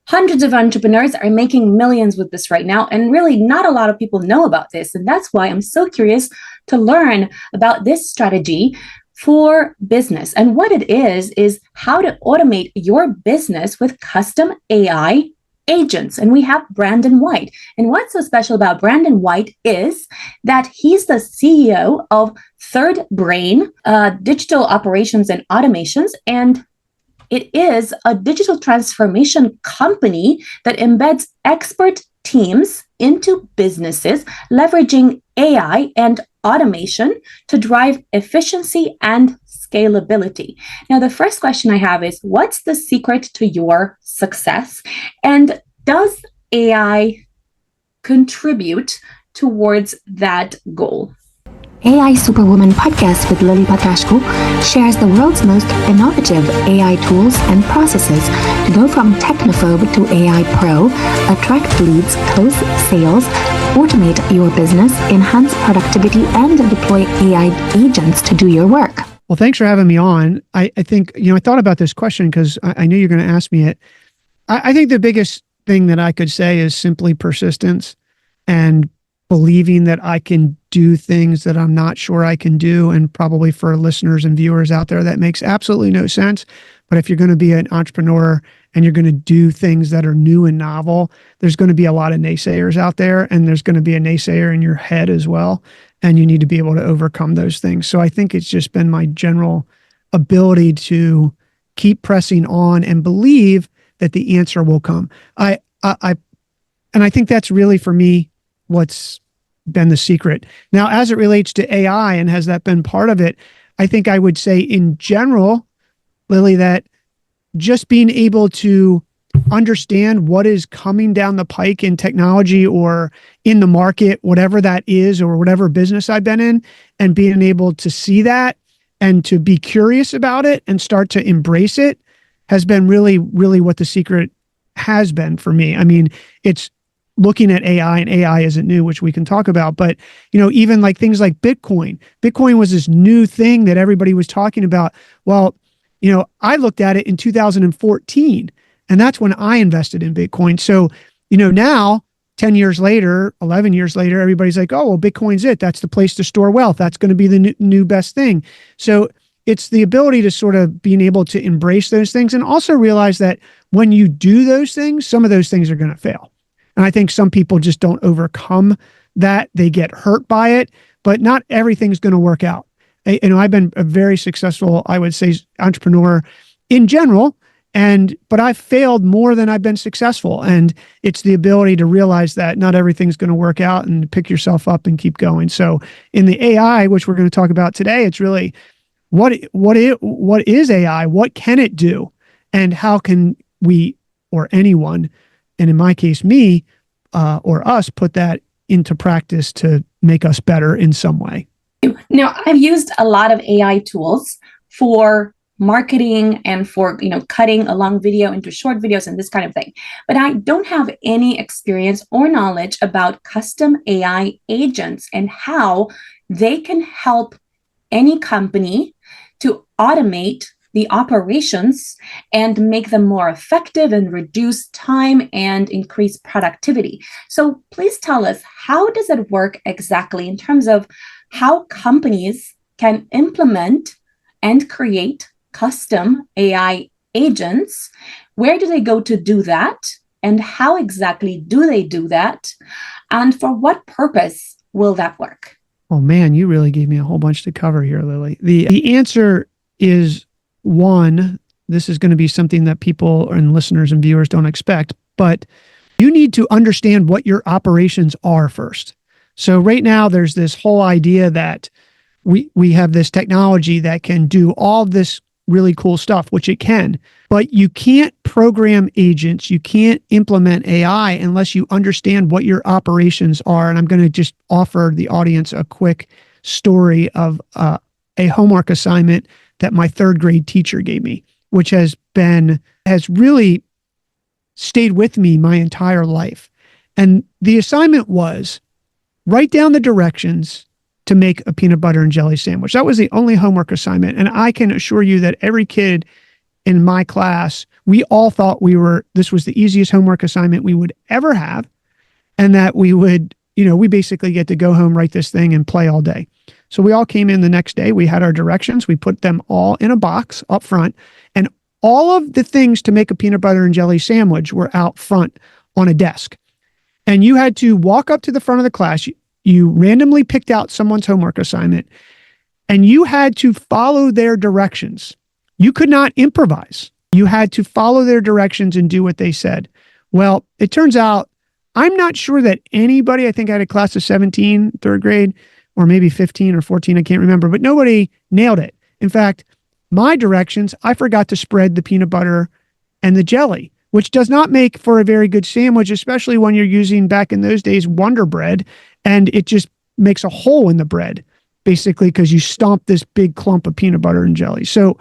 Hundreds of entrepreneurs are making millions with this right now, and really not a lot of people know about this. And that's why I'm so curious to learn about this strategy for business. And what it is how to automate your business with custom AI agents. And we have Brandon White. And what's so special about Brandon White is that he's the CEO of Third Brain Digital Operations and Automations. And it is a digital transformation company that embeds expert teams into businesses, leveraging AI and automation to drive efficiency and scalability. Now, the first question I have is, what's the secret to your success? And does AI contribute towards that goal? AI Superwoman podcast with Lily Patrascu shares the world's most innovative AI tools and processes to go from technophobe to AI pro, attract leads, close sales, automate your business, enhance productivity, and deploy AI agents to do your work. Well, thanks for having me on. I think, I thought about this question because I knew you're going to ask me it. I think the biggest thing that I could say is simply persistence and believing that I can do things that I'm not sure I can do. And probably for listeners and viewers out there, that makes absolutely no sense. But if you're going to be an entrepreneur and you're going to do things that are new and novel, there's going to be a lot of naysayers out there, and there's going to be a naysayer in your head as well. And you need to be able to overcome those things. So I think it's just been my general ability to keep pressing on and believe that the answer will come. And I think that's really, for me, what's been the secret. Now, as it relates to AI, and has that been part of it, I think I would say in general, Lily, that just being able to understand what is coming down the pike in technology or in the market, whatever that is, or whatever business I've been in, and being able to see that and to be curious about it and start to embrace it has been really, really what the secret has been for me. I mean, it's looking at AI, and AI isn't new, which we can talk about, but even like things like Bitcoin. Bitcoin was this new thing that everybody was talking about. Well, I looked at it in 2014, and that's when I invested in Bitcoin. So, now 10 years later, 11 years later, everybody's like, oh, well, Bitcoin's it. That's the place to store wealth. That's going to be the new best thing. So it's the ability to sort of being able to embrace those things, and also realize that when you do those things, some of those things are going to fail. And I think some people just don't overcome that. They get hurt by it, but not everything's going to work out. I've been a very successful, I would say, entrepreneur in general, but I've failed more than I've been successful. And it's the ability to realize that not everything's going to work out, and pick yourself up and keep going. So in the AI, which we're going to talk about today, it's really what is AI? What can it do? And how can we, or anyone, and in my case, me or us, put that into practice to make us better in some way? Now, I've used a lot of AI tools for marketing and for cutting a long video into short videos and this kind of thing, but I don't have any experience or knowledge about custom AI agents and how they can help any company to automate the operations and make them more effective and reduce time and increase productivity. So please tell us, how does it work exactly in terms of how companies can implement and create custom AI agents? Where do they go to do that? And how exactly do they do that? And for what purpose will that work? Oh man, you really gave me a whole bunch to cover here, Lily. The answer is, one, this is going to be something that people and listeners and viewers don't expect, but you need to understand what your operations are first. So right now there's this whole idea that we have this technology that can do all this really cool stuff, which it can, but you can't program agents, you can't implement AI unless you understand what your operations are. And I'm going to just offer the audience a quick story of a homework assignment that my third grade teacher gave me, which has really stayed with me my entire life. And the assignment was, write down the directions to make a peanut butter and jelly sandwich. That was the only homework assignment. And I can assure you that every kid in my class we all thought this was the easiest homework assignment we would ever have. And that we would, we basically get to go home, write this thing and play all day. So we all came in the next day. We had our directions. We put them all in a box up front. And all of the things to make a peanut butter and jelly sandwich were out front on a desk. And you had to walk up to the front of the class. You randomly picked out someone's homework assignment and you had to follow their directions. You could not improvise. You had to follow their directions and do what they said. Well, it turns out I'm not sure that anybody, I think I had a class of 17, third grade, or maybe 15 or 14, I can't remember, but nobody nailed it. In fact, my directions, I forgot to spread the peanut butter and the jelly, which does not make for a very good sandwich, especially when you're using, back in those days, Wonder Bread, and it just makes a hole in the bread, basically, because you stomp this big clump of peanut butter and jelly. So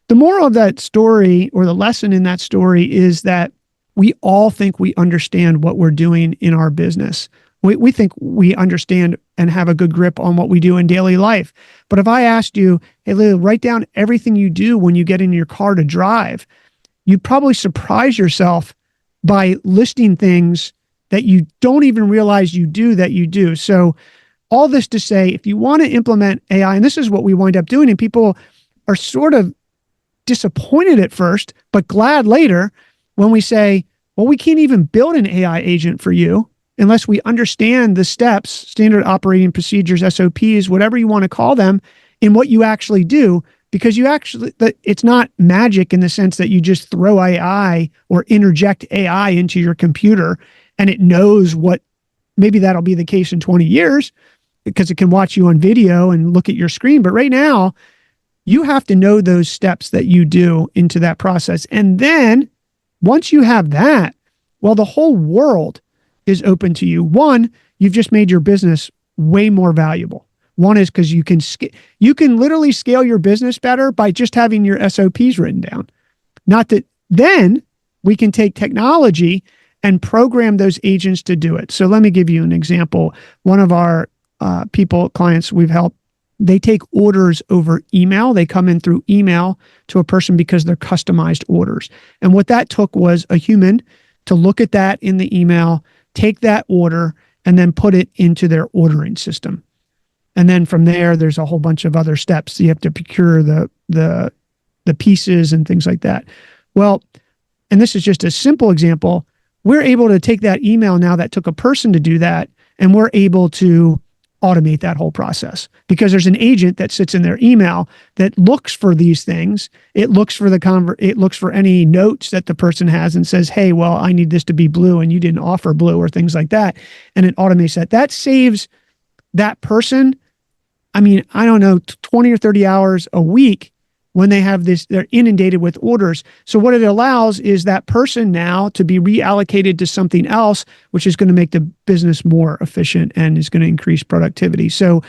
the moral of that story, or the lesson in that story, is that we all think we understand what we're doing in our business. We think we understand and have a good grip on what we do in daily life. But if I asked you, hey, Lily, write down everything you do when you get in your car to drive, you'd probably surprise yourself by listing things that you don't even realize you do. So all this to say, if you want to implement AI, and this is what we wind up doing, and people are sort of disappointed at first, but glad later, when we say, well, we can't even build an AI agent for you unless we understand the steps, standard operating procedures, SOPs, whatever you want to call them, in what you actually do, because it's not magic in the sense that you just throw AI or interject AI into your computer and it knows what, maybe that'll be the case in 20 years because it can watch you on video and look at your screen. But right now, you have to know those steps that you do into that process. And then once you have that, well, the whole world is open to you. One, you've just made your business way more valuable. One is because you can literally scale your business better by just having your SOPs written down. Not that then we can take technology and program those agents to do it. So let me give you an example. One of our clients we've helped, they take orders over email. They come in through email to a person because they're customized orders. And what that took was a human to look at that in the email, take that order, and then put it into their ordering system. And then from there, there's a whole bunch of other steps. You have to procure the pieces and things like that. Well, and this is just a simple example. We're able to take that email now that took a person to do that, and we're able to automate that whole process because there's an agent that sits in their email that looks for these things. It looks for it looks for any notes that the person has and says, hey, well, I need this to be blue and you didn't offer blue, or things like that. And it automates that. That saves that person, I don't know, 20 or 30 hours a week when they have this, they're inundated with orders. So what it allows is that person now to be reallocated to something else, which is going to make the business more efficient and is going to increase productivity. So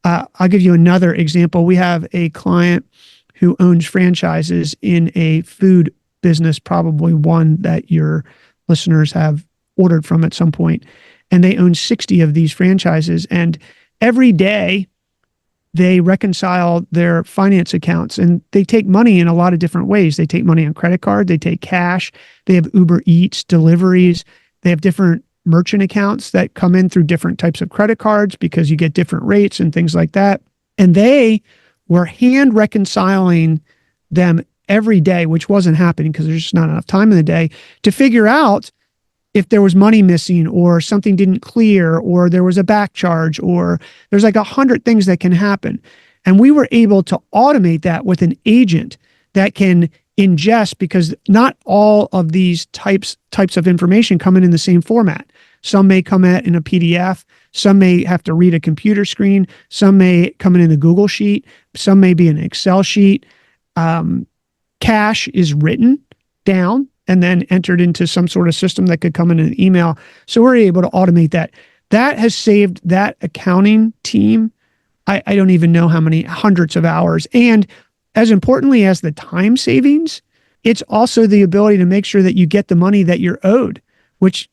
I'll give you another example. We have a client who owns franchises in a food business, probably one that your listeners have ordered from at some point. And they own 60 of these franchises. And every day, they reconcile their finance accounts, and they take money in a lot of different ways. They take money on credit card, they take cash, they have Uber Eats, deliveries, they have different merchant accounts that come in through different types of credit cards because you get different rates and things like that. And they were hand reconciling them every day, which wasn't happening because there's just not enough time in the day to figure out if there was money missing or something didn't clear or there was a back charge or there's like 100 things that can happen. And we were able to automate that with an agent that can ingest, because not all of these types of information come in the same format. Some may come in a PDF. Some may have to read a computer screen. Some may come in a Google sheet. Some may be an Excel sheet. Cash is written down and then entered into some sort of system that could come in an email. So we're able to automate that. That has saved that accounting team, I don't even know how many hundreds of hours. And as importantly as the time savings, it's also the ability to make sure that you get the money that you're owed, which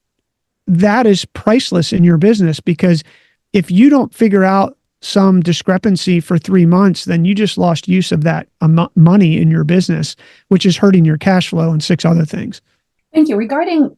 that is priceless in your business, because if you don't figure out some discrepancy for 3 months, then you just lost use of that money in your business, which is hurting your cash flow and 6 other things. Thank you. Regarding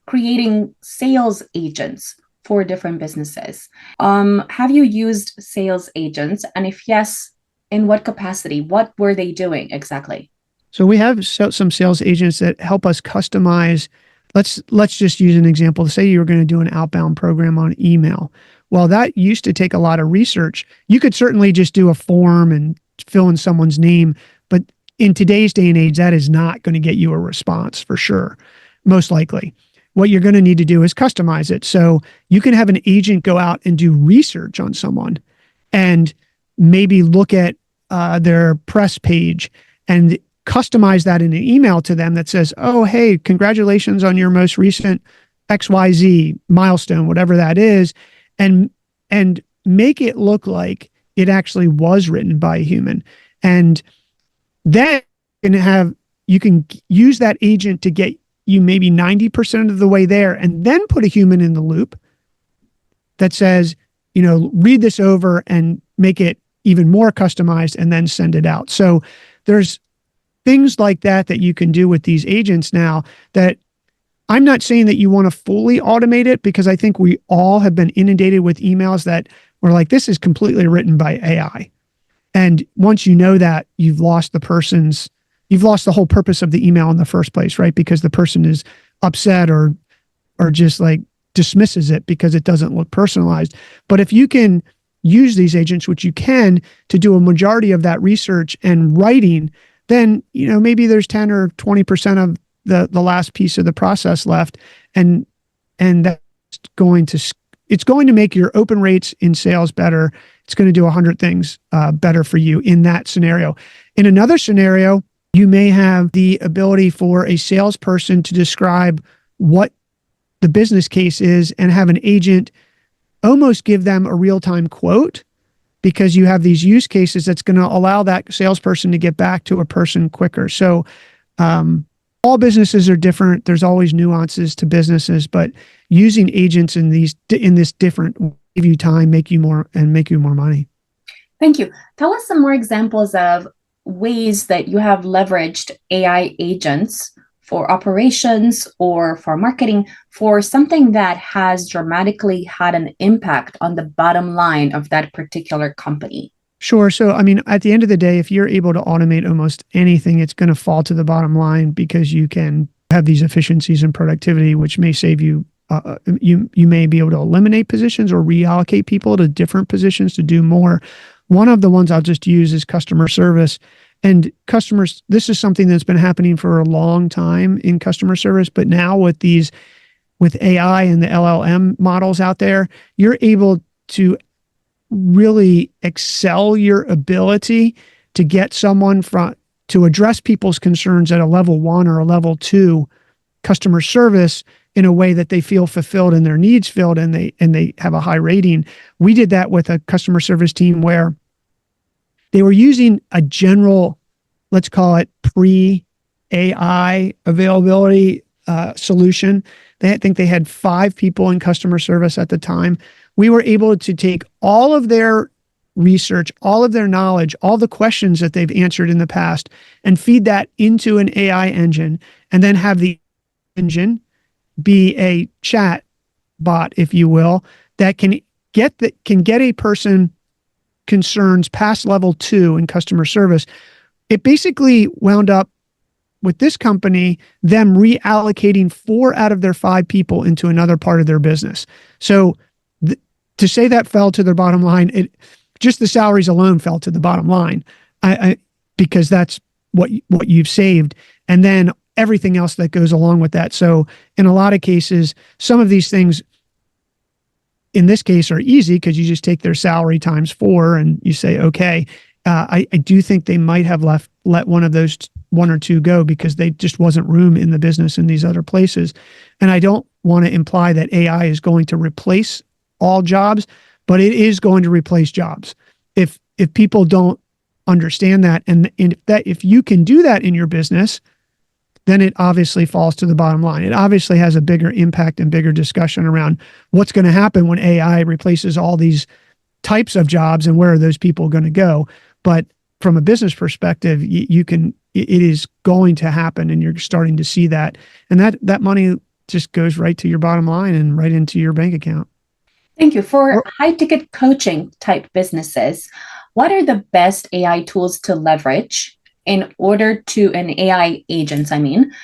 creating sales agents for different businesses, have you used sales agents? And if yes, in what capacity? What were they doing exactly? So we have some sales agents that help us customize. Let's just use an example. Say you were going to do an outbound program on email. Well, that used to take a lot of research. You could certainly just do a form and fill in someone's name, but in today's day and age, that is not going to get you a response for sure, most likely. What you're going to need to do is customize it. So you can have an agent go out and do research on someone and maybe look at their press page and customize that in an email to them that says, oh, hey, congratulations on your most recent XYZ milestone, whatever that is, and make it look like it actually was written by a human. And then you can use that agent to get you maybe 90% of the way there, and then put a human in the loop that says, read this over and make it even more customized and then send it out. So there's things like that you can do with these agents now. That I'm not saying that you want to fully automate it, because I think we all have been inundated with emails that were like, this is completely written by AI. And once you know that, you've lost the whole purpose of the email in the first place, right? Because the person is upset or just like dismisses it because it doesn't look personalized. But if you can use these agents, which you can, to do a majority of that research and writing, then, maybe there's 10 or 20% of the last piece of the process left. And that's it's going to make your open rates in sales better. It's going to do 100 things better for you in that scenario. In another scenario, you may have the ability for a salesperson to describe what the business case is and have an agent almost give them a real-time quote, because you have these use cases that's going to allow that salesperson to get back to a person quicker. So all businesses are different. There's always nuances to businesses, but using agents in this different give you time, make you more money. Thank you. Tell us some more examples of ways that you have leveraged AI agents for operations or for marketing for something that has dramatically had an impact on the bottom line of that particular company. Sure. So, at the end of the day, if you're able to automate almost anything, it's going to fall to the bottom line, because you can have these efficiencies and productivity, which may save you. You may be able to eliminate positions or reallocate people to different positions to do more. One of the ones I'll just use is customer service. And this is something that's been happening for a long time in customer service, but now with AI and the LLM models out there, you're able to really excel your ability to get someone to address people's concerns at a level 1 or a level 2 customer service in a way that they feel fulfilled and their needs filled, and they have a high rating. We did that with a customer service team where they were using a general, let's call it pre-AI availability solution. I think they had 5 people in customer service at the time. We were able to take all of their research, all of their knowledge, all the questions that they've answered in the past, and feed that into an AI engine, and then have the engine be a chat bot, if you will, that can get a person concerns past level 2 in customer service. It basically wound up with this company, them reallocating 4 out of their 5 people into another part of their business. So to say that fell to their bottom line, just the salaries alone fell to the bottom line, because that's what you've saved. And then everything else that goes along with that. So in a lot of cases, some of these things in this case are easy, because you just take their salary times 4 and you say, okay. I do think they might have let one of those 1 or 2 go because they just wasn't room in the business in these other places. And I don't want to imply that AI is going to replace all jobs, but it is going to replace jobs. If people don't understand that, and if you can do that in your business, then it obviously falls to the bottom line. It obviously has a bigger impact and bigger discussion around what's going to happen when AI replaces all these types of jobs and where are those people going to go. But from a business perspective, it is going to happen, and you're starting to see that. And that money just goes right to your bottom line and right into your bank account. Thank you. For high ticket coaching type businesses, what are the best AI tools to leverage in order to, and AI agents, to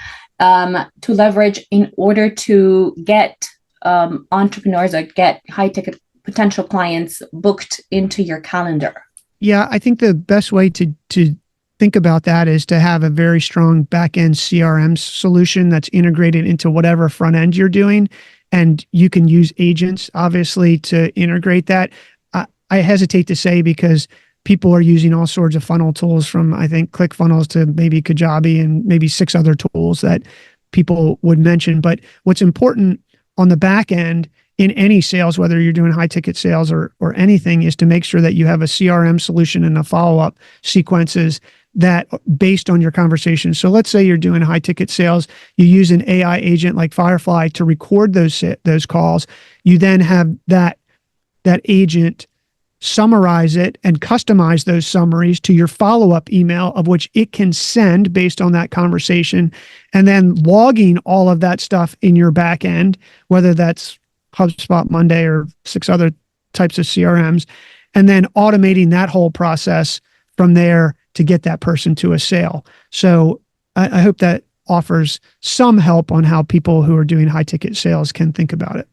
leverage in order to get entrepreneurs or get high ticket potential clients booked into your calendar? Yeah, I think the best way to think about that is to have a very strong back-end CRM solution that's integrated into whatever front end you're doing. And you can use agents, obviously, to integrate that. I hesitate to say, because people are using all sorts of funnel tools, from, I think, ClickFunnels to maybe Kajabi and maybe 6 other tools that people would mention. But what's important on the back end in any sales, whether you're doing high ticket sales or anything, is to make sure that you have a CRM solution and a follow-up sequences that based on your conversation. So let's say you're doing high ticket sales, you use an AI agent like Firefly to record those calls. You then have that agent summarize it and customize those summaries to your follow-up email, of which it can send based on that conversation, and then logging all of that stuff in your back end, whether that's HubSpot, Monday, or 6 other types of CRMs, and then automating that whole process from there to get that person to a sale. So I hope that offers some help on how people who are doing high ticket sales can think about it.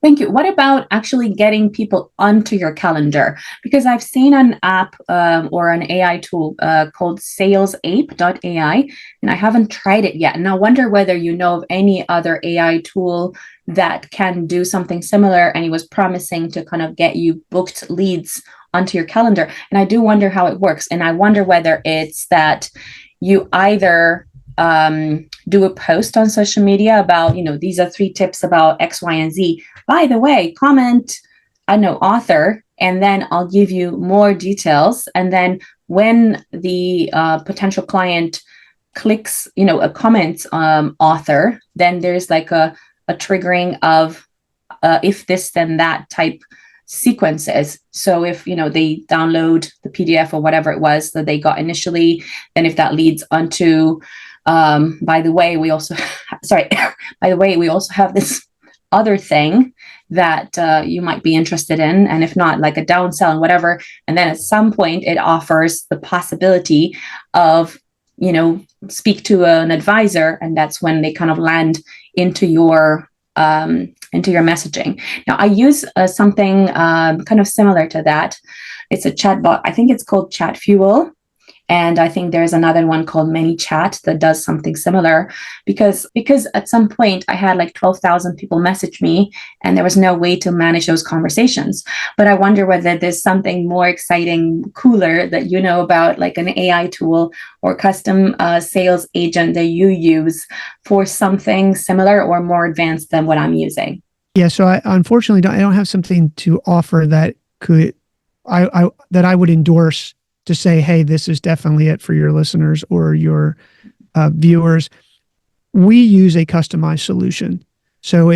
Thank you. What about actually getting people onto your calendar? Because I've seen an app or an AI tool called salesape.ai, and I haven't tried it yet. And I wonder whether you know of any other AI tool that can do something similar, and it was promising to kind of get you booked leads onto your calendar. And I do wonder how it works. And I wonder whether it's that you either do a post on social media about, these are 3 tips about X, Y, and Z. By the way, comment, author, and then I'll give you more details. And then when the potential client clicks, a comment author, then there's like a triggering of if this, then that type sequences. So if, they download the PDF or whatever it was that they got initially, then if that leads onto, by the way, we also have this other thing that you might be interested in, and if not, like a downsell and whatever. And then at some point it offers the possibility of, speak to an advisor, and that's when they kind of land into your messaging. Now, I use something kind of similar to that. It's a chatbot. I think it's called Chat Fuel. And I think there's another one called ManyChat that does something similar, because at some point I had like 12,000 people message me, and there was no way to manage those conversations. But I wonder whether there's something more exciting, cooler that you know about, like an AI tool or custom sales agent that you use for something similar or more advanced than what I'm using. Yeah, so I unfortunately don't have something to offer that I would endorse to say, hey, this is definitely it for your listeners or your viewers. We use a customized solution. So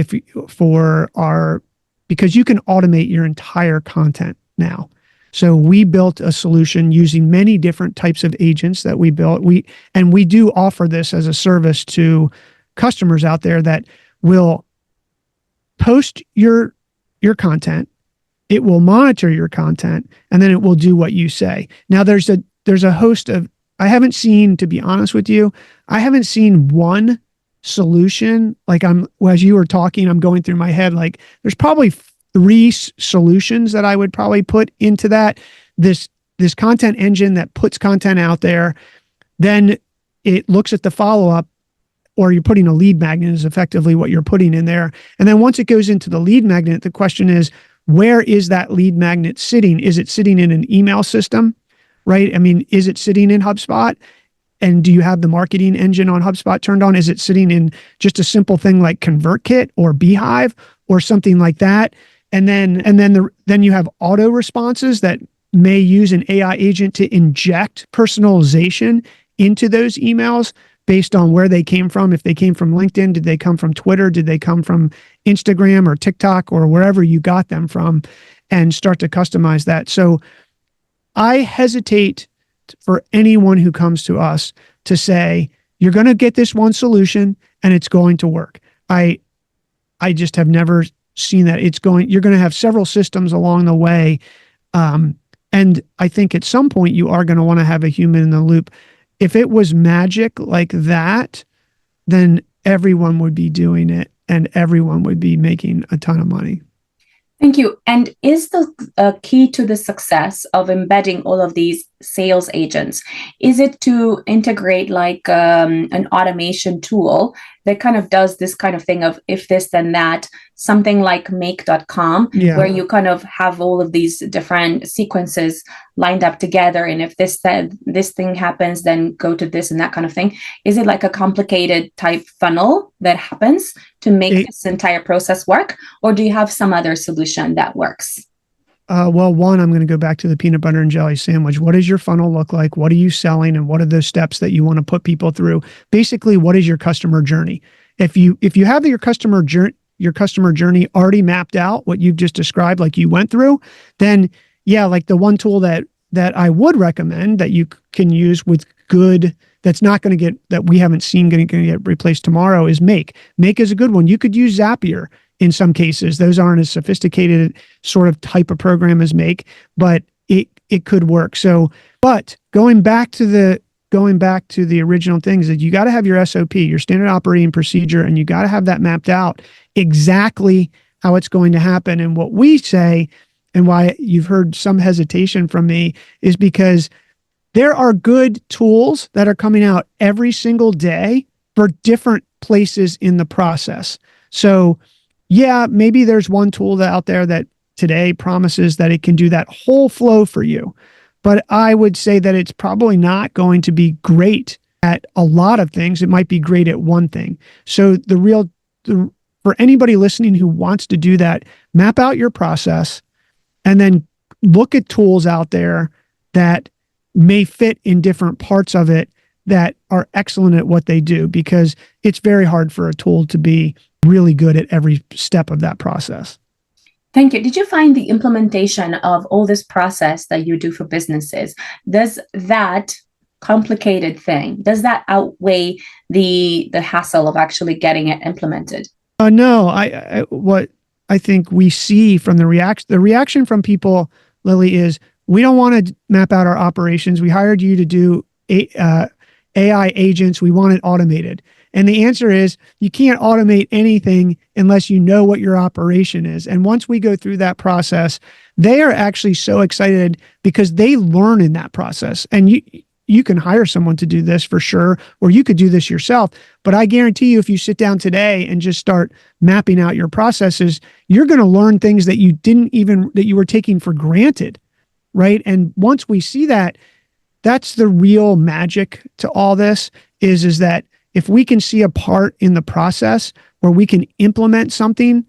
because you can automate your entire content now. So we built a solution using many different types of agents that we built. We do offer this as a service to customers out there that will post your content. It will monitor your content, and then it will do what you say. Now, there's a host of, I haven't seen, to be honest with you, I haven't seen one solution. Like as you were talking, I'm going through my head, like there's probably 3 solutions that I would probably put into that. This content engine that puts content out there, then it looks at the follow-up, or you're putting a lead magnet is effectively what you're putting in there. And then once it goes into the lead magnet, the question is, where is that lead magnet sitting? Is it sitting in an email system, right? I mean, is it sitting in HubSpot? And do you have the marketing engine on HubSpot turned on? Is it sitting in just a simple thing like ConvertKit or Beehive or something like that? And then you have auto responses that may use an AI agent to inject personalization into those emails based on where they came from. If they came from LinkedIn, did they come from Twitter? Did they come from Instagram or TikTok or wherever you got them from? and start to customize that. So I hesitate for anyone who comes to us to say, you're going to get this one solution and it's going to work. I just have never seen that. You're going to have several systems along the way. And I think at some point you are going to want to have a human in the loop. If it was magic like that, then everyone would be doing it and everyone would be making a ton of money. Thank you. And is the key to the success of embedding all of these sales agents, is it to integrate like an automation tool that kind of does this kind of thing of if this, then that, something like make.com, where you kind of have all of these different sequences lined up together. And if this thing happens, then go to this and that kind of thing. Is it like a complicated type funnel that happens to make this entire process work? Or do you have some other solution that works? Well, one, I'm going to go back to the peanut butter and jelly sandwich. What does your funnel look like? What are you selling? And what are the steps that you want to put people through? Basically, what is your customer journey? If you have your customer journey already mapped out, what you've just described, like you went through, then yeah, like the one tool that I would recommend that you can use with good, that's not going to get, that we haven't seen going to get replaced tomorrow, is Make. Make is a good one. You could use Zapier. In some cases, those aren't as sophisticated sort of type of program as Make, but it could work. So, but going back to the original things, that you got to have your SOP, your standard operating procedure, and you got to have that mapped out exactly how it's going to happen. And what we say, and why you've heard some hesitation from me, is because there are good tools that are coming out every single day for different places in the process. So yeah, maybe there's one tool out there that today promises that it can do that whole flow for you. But I would say that it's probably not going to be great at a lot of things. It might be great at one thing. So for anybody listening who wants to do that, map out your process and then look at tools out there that may fit in different parts of it that are excellent at what they do, because it's very hard for a tool to be really good at every step of that process. Thank you. Did you find the implementation of all this process that you do for businesses, does that complicated thing, does that outweigh the hassle of actually getting it implemented? No, what I think we see from the reaction from people, Lily, is we don't want to map out our operations. We hired you to do AI agents. We want it automated. And the answer is you can't automate anything unless you know what your operation is. And once we go through that process, they are actually so excited because they learn in that process. And you can hire someone to do this for sure, or you could do this yourself. But I guarantee you, if you sit down today and just start mapping out your processes, you're going to learn things that you were taking for granted, right? And once we see that, that's the real magic to all this is that if we can see a part in the process where we can implement something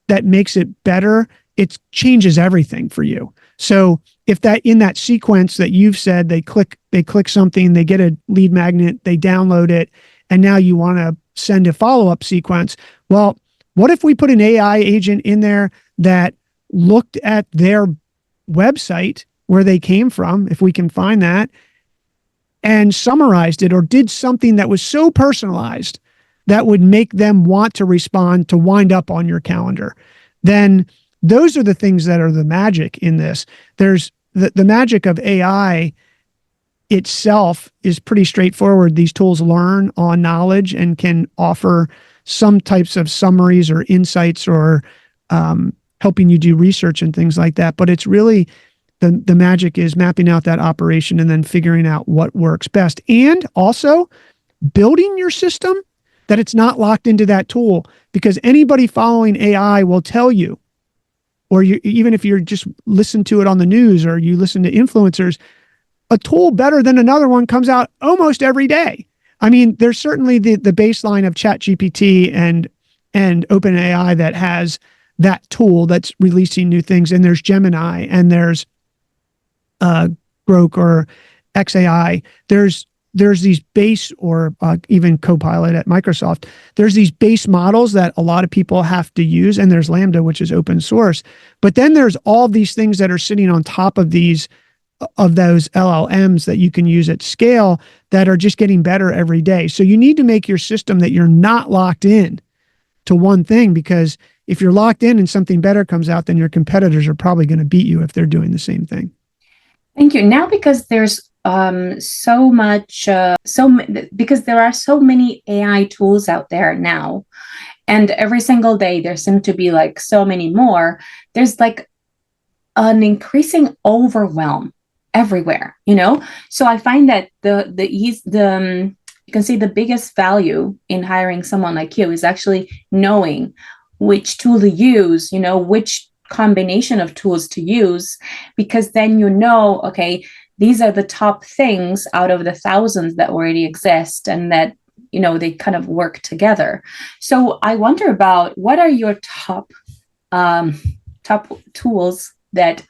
that makes it better, it changes everything for you. So if that in that sequence that you've said, they click something, they get a lead magnet, they download it, and now you want to send a follow-up sequence. Well, what if we put an AI agent in there that looked at their website where they came from, if we can find that, and summarized it, or did something that was so personalized that would make them want to respond to wind up on your calendar? Then those are the things that are the magic in this. There's the magic of AI itself is pretty straightforward. These tools learn on knowledge and can offer some types of summaries or insights or helping you do research and things like that. But it's really the magic is mapping out that operation and then figuring out what works best. And also building your system that it's not locked into that tool, because anybody following AI will tell you, or even if you're just listen to it on the news or you listen to influencers, a tool better than another one comes out almost every day. I mean, there's certainly the baseline of ChatGPT and OpenAI that has that tool that's releasing new things. And there's Gemini and there's Grok or XAI. There's there's these base, or even Copilot at Microsoft, there's these base models that a lot of people have to use, and there's Lambda, which is open source. But then there's all these things that are sitting on top of those LLMs that you can use at scale that are just getting better every day. So you need to make your system that you're not locked in to one thing, because if you're locked in and something better comes out, then your competitors are probably going to beat you if they're doing the same thing. Thank you. Now, because there's because there are so many AI tools out there now, and every single day there seem to be like so many more, there's like an increasing overwhelm everywhere, So I find that you can see the biggest value in hiring someone like you is actually knowing which tool to use, which combination of tools to use, because then okay, these are the top things out of the thousands that already exist, and that they kind of work together. So I wonder about, what are your top tools that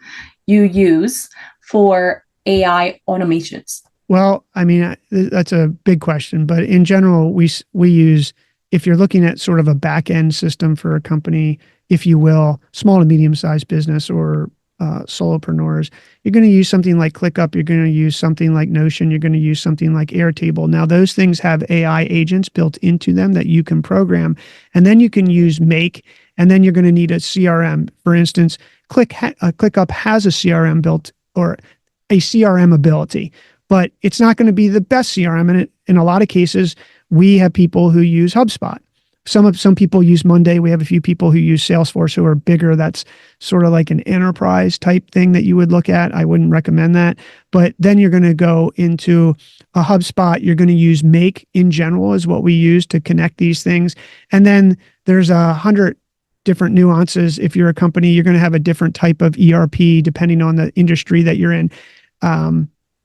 you use for AI automations? Well, I mean, that's a big question, but in general, we use, if you're looking at sort of a back end system for a company, if you will, small to medium sized business, or solopreneurs, you're going to use something like ClickUp, you're going to use something like Notion, you're going to use something like Airtable. Now, those things have AI agents built into them that you can program, and then you can use Make, and then you're going to need a CRM. For instance, ClickUp has a CRM built, or a CRM ability, but it's not going to be the best CRM. And in a lot of cases, we have people who use HubSpot. Some people use Monday. We have a few people who use Salesforce who are bigger. That's sort of like an enterprise type thing that you would look at. I wouldn't recommend that. But then you're going to go into a HubSpot. You're going to use Make in general is what we use to connect these things. And then there's 100 different nuances. If you're a company, you're going to have a different type of ERP depending on the industry that you're in.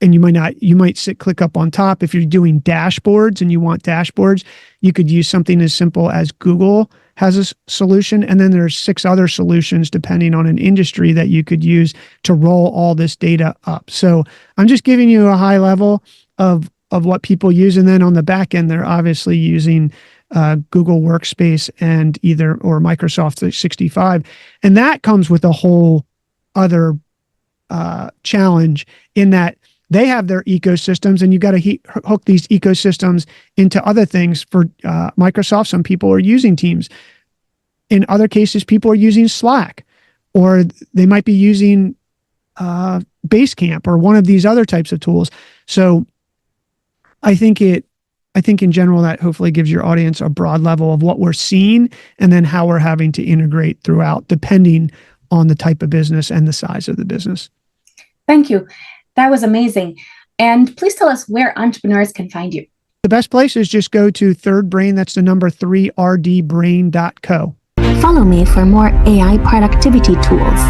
And you might sit ClickUp on top. If you're doing dashboards and you want dashboards, you could use something as simple as Google has a solution. And then there's 6 other solutions depending on an industry that you could use to roll all this data up. So I'm just giving you a high level of what people use. And then on the back end, they're obviously using Google Workspace or Microsoft 365. And that comes with a whole other challenge in that they have their ecosystems, and you got to hook these ecosystems into other things. For Microsoft, some people are using Teams. In other cases, people are using Slack, or they might be using Basecamp or one of these other types of tools. So I think in general that hopefully gives your audience a broad level of what we're seeing, and then how we're having to integrate throughout, depending on the type of business and the size of the business. Thank you. That was amazing. And please tell us where entrepreneurs can find you. The best place is just go to Third Brain. That's the number 3rdbrain.co. Follow me for more AI productivity tools.